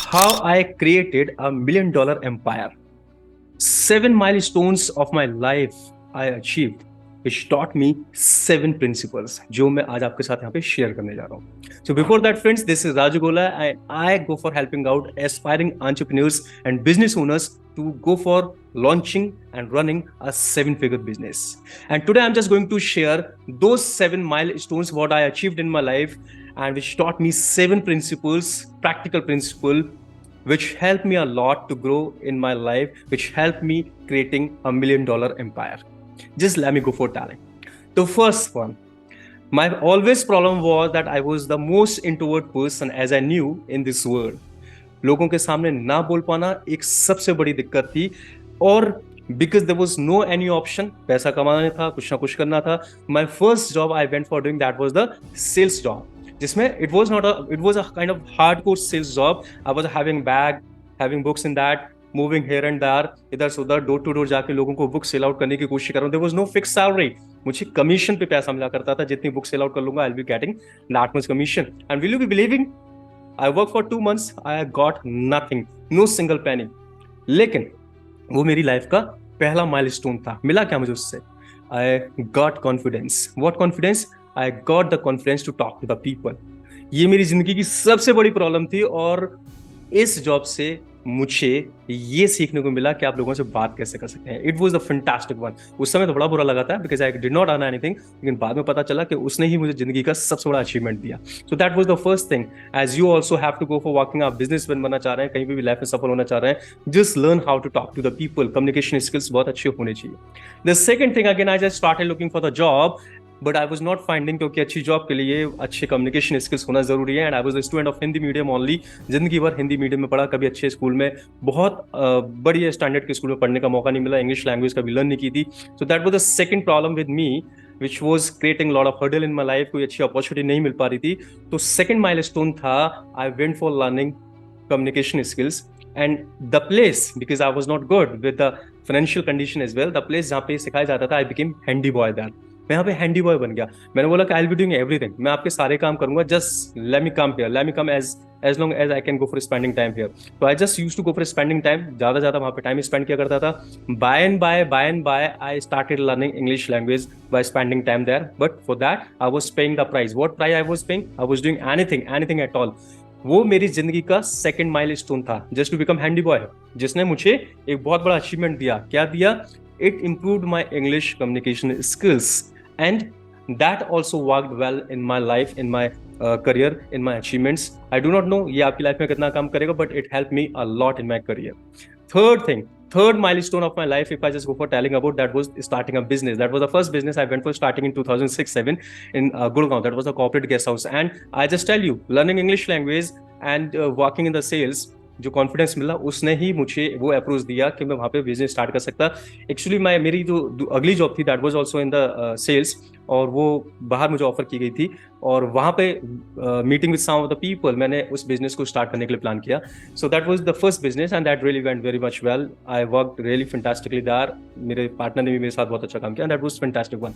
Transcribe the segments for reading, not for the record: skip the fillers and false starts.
how I created $1 million empire. 7 milestones of my life I achieved, which taught me 7 principles, जो मैं आज आपके साथ यहाँ पे शेयर करने जा रहा हूँ. So before that, friends, this is Raju Gola, and I go for helping out aspiring entrepreneurs and business owners to go for launching and running a 7-figure business. And today I'm just going to share those 7 milestones what I achieved in my life, and which taught me 7 principles, practical principle, which helped me a lot to grow in my life, which helped me creating $1 million empire. Just let me go for telling. The first one, my always problem was that I was the most introvert person as I knew in this world. लोगों के सामने ना बोल पाना एक सबसे बड़ी दिक्कत थी, और because there was no any option, पैसा कमाना था, कुछ ना कुछ करना था. My first job I went for doing that was the sales job, जिसमें it was a kind of hardcore sales job. I was having bag, having books in that, moving here and there, इधर से उधर, door to door जाके लोगों को book sell out करने की कोशिश कर रहा हूँ. There was no fixed salary. मुझे कमीशन पे पैसा मिला करता था. जितनी बुक सेल आउट कर लूंगा, I'll be getting that much commission. And will you be believing, I worked for 2 months, I got nothing, no single penny. लेकिन वो मेरी लाइफ का पहला माइलस्टोन था. मिला क्या मुझे उससे? I got confidence. What confidence? I got the confidence to talk to the people. ये मेरी जिंदगी की सबसे बड़ी प्रॉब्लम थी, और इस जॉब से मुझे ये सीखने को मिला कि आप लोगों से बात कैसे कर सकते हैं. It was the fantastic one. उस समय तो बड़ा बुरा लगा था, because I did not earn anything, लेकिन बाद में पता चला कि उसने ही मुझे जिंदगी का सबसे बड़ा अचीवमेंट दिया. So that was the first thing. As you also have to go for working, आप बिजनेसमैन बनना चाह रहे हैं, कहीं भी लाइफ में सफल होना चाह रहे हैं, just learn how to talk to the people. Communication skills बहुत अच्छे होने चाहिए. The second thing, again I just started looking for the job, but I was not finding, क्योंकि अच्छी जॉब के लिए अच्छे कम्युनिकेशन स्किल्स होना जरूरी है. And I was the student of Hindi medium only. जिंदगी भर हिंदी मीडियम में पढ़ा, कभी अच्छे स्कूल में, बहुत बढ़िया स्टैंडर्ड के स्कूल में पढ़ने का मौका नहीं मिला. इंग्लिश लैंग्वेज कभी लर्न नहीं की थी. सो that was the second problem with me, which was creating lot of hurdle in my life. कोई अच्छी अपॉर्चुनिटी नहीं मिल पा रही थी. तो सेकंड माइलस्टोन था, आई went for learning communication skills. And the place, because I was not good with the financial condition as well, the place जहाँ पे सिखाया जाता था, I became handy boy there. मैं यहाँ पे हैंडी बॉय बन गया. मैंने बोला कि I will be doing everything, मैं आपके सारे काम करूंगा, just let me come here, let me come as long as I can go for spending time here. तो I just used to go for spending time. ज्यादा वहाँ पे time spend किया करता था. By and by I started learning English language by spending time there. But for that I was paying the price. What price I was paying? I was doing anything at all. वो मेरी जिंदगी का second milestone था, just to become handy boy, जिसने मुझे एक बहुत बड़ा अचीवमेंट दिया. क्या दिया? It improved my English communication skills, and that also worked well in my life, in my career, in my achievements. I do not know ये आपकी लाइफ में कितना काम करेगा, but it help me a lot in my career. Third milestone of my life, if I just go for telling about, that was starting a business. That was the first business I went for starting in 2006-7 in Gurgaon. That was a corporate guest house. And I just tell you, learning English language and working in the sales, जो confidence मिला, उसने ही मुझे वो approach दिया कि मैं वहाँ पे बिजनेस स्टार्ट कर सकता. एक्चुअली मेरी जो अगली जॉब थी, that was also in the sales, और वो बाहर मुझे ऑफर की गई थी. और वहाँ पे meeting with some of the people, मैंने उस बिजनेस को स्टार्ट करने के लिए प्लान किया. So that was the first business, and that really went very much well. I worked really fantastically there. मेरे पार्टनर ने भी मेरे साथ बहुत अच्छा काम किया. That was fantastic one.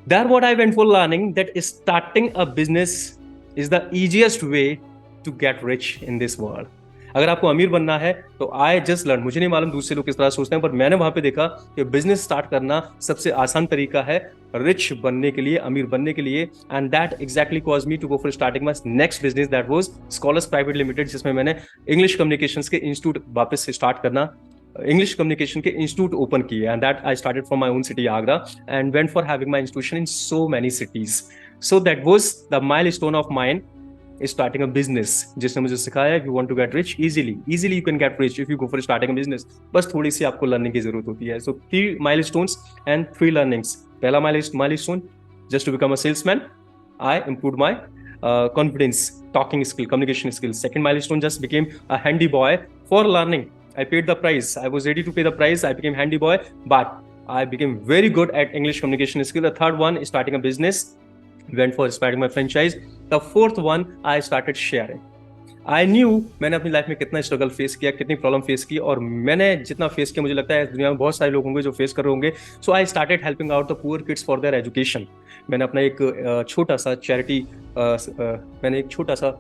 There what I went for learning, that starting a business is the easiest way to get rich in this world. अगर आपको अमीर बनना है तो आई जस्ट लर्न. मुझे नहीं मालूम दूसरे लोग किस तरह सोचते हैं, पर मैंने वहां पे देखा कि बिजनेस स्टार्ट करना सबसे आसान तरीका है रिच बनने के लिए, अमीर बनने के लिए. And that exactly cause me to go for starting my next business, that was scholars private limited, जिसमें मैंने इंग्लिश कम्युनिकेशंस के इंस्टीट्यूट वापस से स्टार्ट करना, इंग्लिश कम्युनिकेशन के इंस्टीट्यूट ओपन किए. And that I started from my own city Agra, and went for having my institution in so many cities. So that was the milestone of mine, starting a business, जिसने मुझे सिखाया if you want to get rich easily you can get rich if you go for starting a business. बस थोड़ी सी आपको learning की जरूरत होती है. So 3 milestones and 3 learnings. पहला milestone, just to become a salesman, I improved my confidence, talking skill, communication skills. Second milestone, just became a handy boy for learning. I paid the price. I was ready to pay the price. I became handy boy, but I became very good at English communication skill. The third one is starting a business. Went for starting my franchise. The fourth one, I started sharing. I knew मैंने अपनी life में कितना struggle face किया, कितनी problem face की, और मैंने जितना फेस किया, मुझे लगता है दुनिया में बहुत सारे लोग होंगे जो फेस कर रहे होंगे. So I started helping out the poor kids for their education. मैंने अपना एक छोटा सा चैरिटी, मैंने एक छोटा सा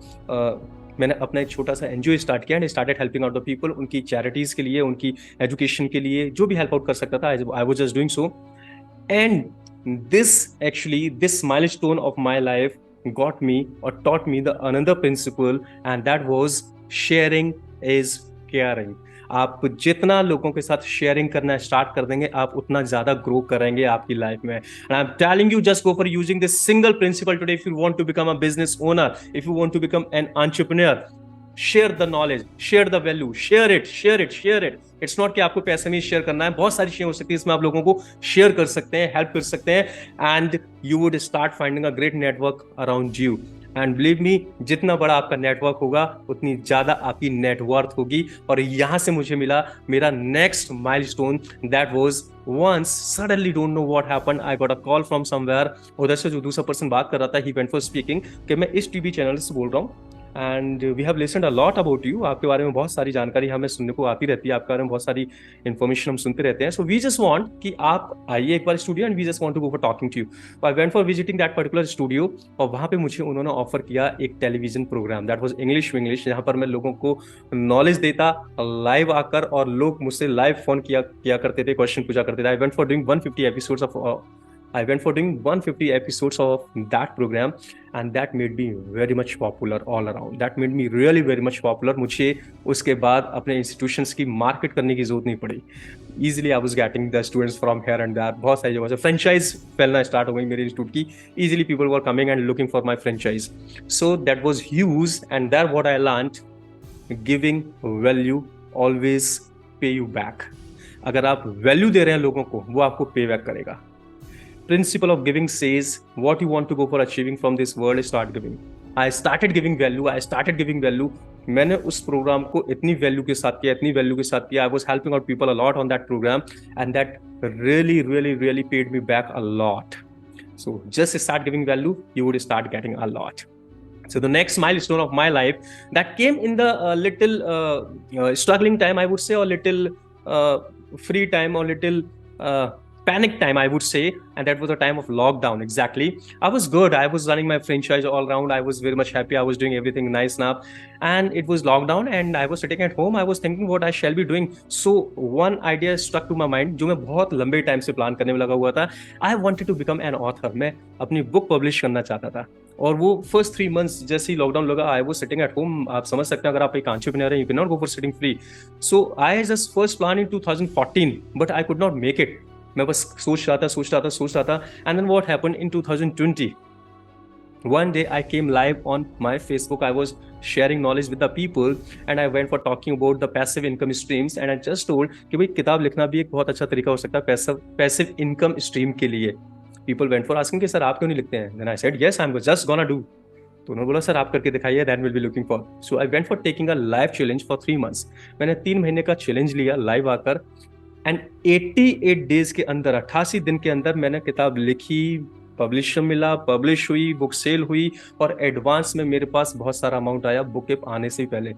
मैंने अपना एक छोटा सा एनजीओ स्टार्ट किया and started helping out the people, उनकी चैरिटीज के लिए, उनकी एजुकेशन के लिए, जो भी हेल्प आउट कर सकता था I was just doing so. And this milestone of my life got me or taught me the another principle, and that was sharing is caring. आप जितना लोगों के साथ शेयरिंग करना स्टार्ट कर देंगे, आप उतना ज्यादा ग्रो करेंगे आपकी लाइफ में. And I am telling you, just go for using this single principle today if you want to become a business owner, if you want to become an entrepreneur. Share the knowledge, share the value, share it, share it, share it. It's not कि आपको पैसे में share करना है, बहुत सारी चीजें हो सकती है इसमें आप लोगों को शेयर कर सकते हैं, हेल्प कर सकते हैं, and you would start finding a great network around you. And believe me, जितना बड़ा आपका नेटवर्क होगा उतनी ज्यादा आपकी नेटवर्थ होगी. और यहां से मुझे मिला मेरा next milestone, that was once suddenly, don't know what happened, I got a call from somewhere. उधर से जो दूसरा पर्सन बात कर रहा था, he went for speaking कि मैं इस टीवी चैनल से बोल रहा हूँ and we have listened a lot about you. आपके बारे में बहुत सारी जानकारी हमें सुनने को आती रहती है, आपके बारे में बहुत सारी इन्फॉर्मेशन हम सुनते रहते हैं. सो वी जस्ट वांट कि आप आइए एक बार studio and we just want to go for talking to you. I went for visiting that particular studio और वहाँ पे मुझे उन्होंने ऑफर किया एक television programme, that was English, जहाँ पर मैं लोगों को नॉलेज देता लाइव आकर, और लोग मुझसे लाइव फोन किया करते थे, क्वेश्चन पूछा करते थे. आई went for doing 150 episodes of I went for doing 150 episodes of that program, and that made me very much popular all around. That made me really very much popular. मुझे उसके बाद अपने institutions की market करने की जरूरत नहीं पड़ी. Easily I was getting the students from here and there. बहुत सारी जगह से franchise फैलना start हो गई मेरे institute की. Easily people were coming and looking for my franchise. So that was huge, and that what I learned, giving value always pay you back. अगर आप value दे रहे हैं लोगों को, वो आपको pay back करेगा. Principle of giving says what you want to go for achieving from this world, start giving. I started giving value. मैंने उस प्रोग्राम को इतनी वैल्यू के साथ किया. I was helping out people a lot on that program, and that really paid me back a lot. So just start giving value, you would start getting a lot. So the next milestone of my life that came in the little struggling time, I would say, or little free time, or little panic time, I would say, and that was the time of lockdown. Exactly. I was good. I was running my franchise all around. I was very much happy. I was doing everything nice now, and it was lockdown, and I was sitting at home. I was thinking what I shall be doing. So one idea struck to my mind, जो मैं बहुत लंबे time से plan करने में लगा हुआ था. I wanted to become an author. मैं अपनी बुक पब्लिश करना चाहता था. और वो फर्स्ट 3 months जैसे ही लॉकडाउन लगा, I was sitting at home. आप समझ सकते हैं, अगर आप एक एंटरप्रेन्योर हैं, you can not go for sitting free. So I just first plan in 2014, but I could not make it. मैं बस सोच रहा था. And then what happened in 2020, one day I came live on my Facebook. I was sharing knowledge with the people, and I went for talking about the passive income streams, and I just told कि भाई किताब लिखना भी एक बहुत अच्छा तरीका हो सकता है पैसिव इनकम स्ट्रीम के लिए. People went for asking कि सर आप क्यों नहीं लिखते हैं. Then I said yes, I'm just gonna do. तो उन्होंने बोला सर आप करके दिखाइए, then we'll be looking for. So I went for taking a live challenge for 3 months. मैंने 3 महीने का चैलेंज लिया लाइव आकर, एंड 88 डेज के अंदर, 88 दिन के अंदर मैंने किताब लिखी, पब्लिशर मिला, पब्लिश हुई, बुक सेल हुई, और एडवांस में मेरे पास बहुत सारा अमाउंट आया बुक के आने से पहले.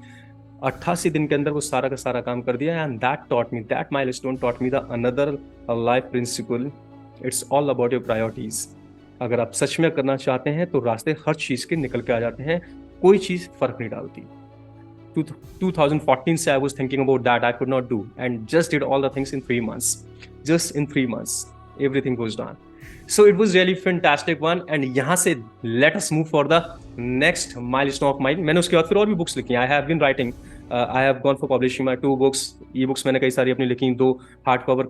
88 दिन के अंदर वो सारा का सारा काम कर दिया. And that milestone taught me the another life principal. It's all about your priorities. अगर आप सच में करना चाहते हैं तो रास्ते हर चीज के निकल के आ जाते हैं, कोई चीज फर्क नहीं डालती. 2014 से I was thinking about that, I could not do, and just did all the things in 3 months. Just in 3 months, everything was done. So it was really fantastic one, and यहाँ से let us move for the next milestone of mine. मैंने उसके बाद फिर और भी books लिखी हैं. I have been writing. I have gone for publishing my 2 books. E-books मैंने कई सारी अपनी लिखी, 2 हार्ड कवर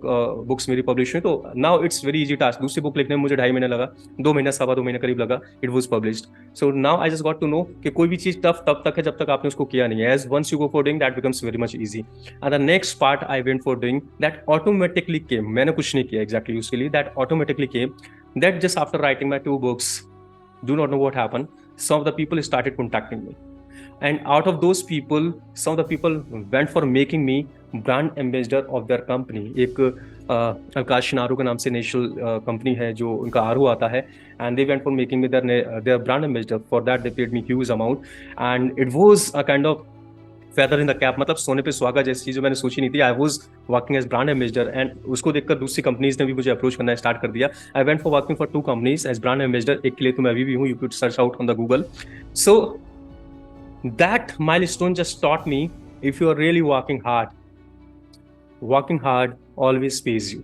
बुक्स मेरी पब्लिश हुई. तो now it's very easy task. दूसरी बुक लिखने में मुझे 2.5 महीने लगा, 2 महीना, 2.25 महीने करीब लगा. It was published. So now I just got to know कि कोई भी चीज टफ तब तक है जब तक आपने उसको किया नहीं है. As once you go for doing, that becomes very much easy. And the next part I went for doing, that automatically came. मैंने कुछ नहीं किया exactly उसके लिए. That automatically came. That just after writing my 2 books, do not know what happened. Some of the people started contacting me. And out of those people, some of the people went for making me brand ambassador of their company. एक आकाश नारू के नाम से national company है जो उनका आरू आता है, and they went for making me their brand ambassador. For that they paid me huge amount, and it was a kind of feather in the cap. मतलब सोने पे सुहागा जैसी चीज जो मैंने सोची नहीं थी. I was working as brand ambassador, and उसको देखकर दूसरी कंपनीज ने भी मुझे अप्रोच करना स्टार्ट कर दिया. I went for working for 2 companies as brand ambassador. एक के लिए तो मैं अभी भी हूँ, you could search out on the Google. So That milestone just taught me, if you are really working hard always pays you.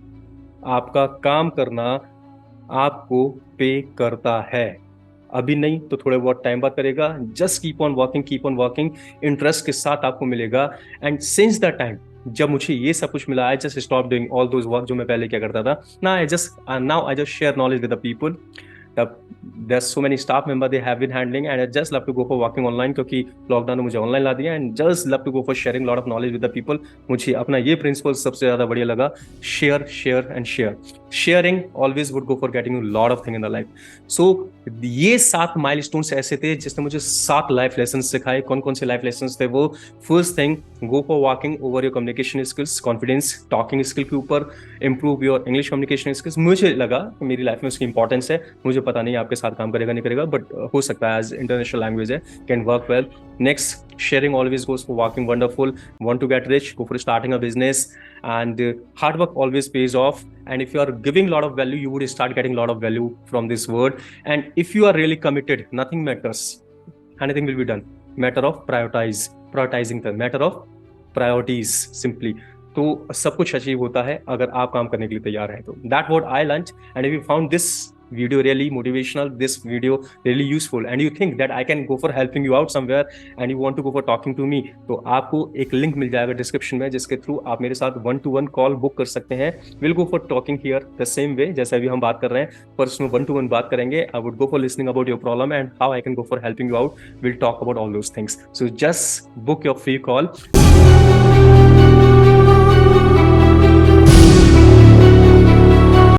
आपका काम करना आपको पे करता है, अभी नहीं तो थोड़े बहुत टाइम बाद करेगा. Just keep on working, interest के साथ आपको मिलेगा. एंड सिंस द टाइम जब मुझे ये सब कुछ मिला, I just stop doing all those work जो मैं पहले क्या करता था. Now I just share knowledge with the people. There's so many staff member they have been handling, and I just love to go for working online क्योंकि lockdown ने मुझे online ला दिया. And just love to go for sharing lot of knowledge with the people. मुझे अपना ये principle सबसे ज्यादा बढ़िया लगा, share. Sharing always would go for getting you lot of thing in the life. So ये 7 माइलस्टोन्स ऐसे थे जिसने मुझे 7 लाइफ लेसन सिखाए. कौन कौन से लाइफ लेसन थे वो? First thing, go for working over your communication skills, confidence, talking skill के ऊपर, improve your English communication skills. मुझे लगा कि मेरी लाइफ में उसकी इंपॉर्टेंस है. मुझे पता नहीं आपके साथ काम करेगा नहीं करेगा, बट हो सकता है एज इंटरनेशनल लैंग्वेज है, can work well. Next, sharing always goes for working wonderful. Want to get rich, go for starting a business. And hard work always pays off. And if you are giving a lot of value, you would start getting a lot of value from this word. And if you are really committed, nothing matters, anything will be done. Matter of prioritizing the matter of priorities simply. तो सब कुछ achieve होता है अगर आप काम करने के लिए तैयार हैं तो. That what I learned. And if you found this video really motivational, this video really useful, and you think that I can go for helping you out somewhere and you want to go for talking to me, तो आपको एक link मिल जाएगा description में जिसके through आप मेरे साथ 1-to-1 call book कर सकते हैं. Will go for talking here the same way जैसे अभी हम बात कर रहे हैं, पर उसमें 1-to-1 बात करेंगे. I would go for listening about your problem and how I can go for helping you out. Will talk about all those things. So just book your free call.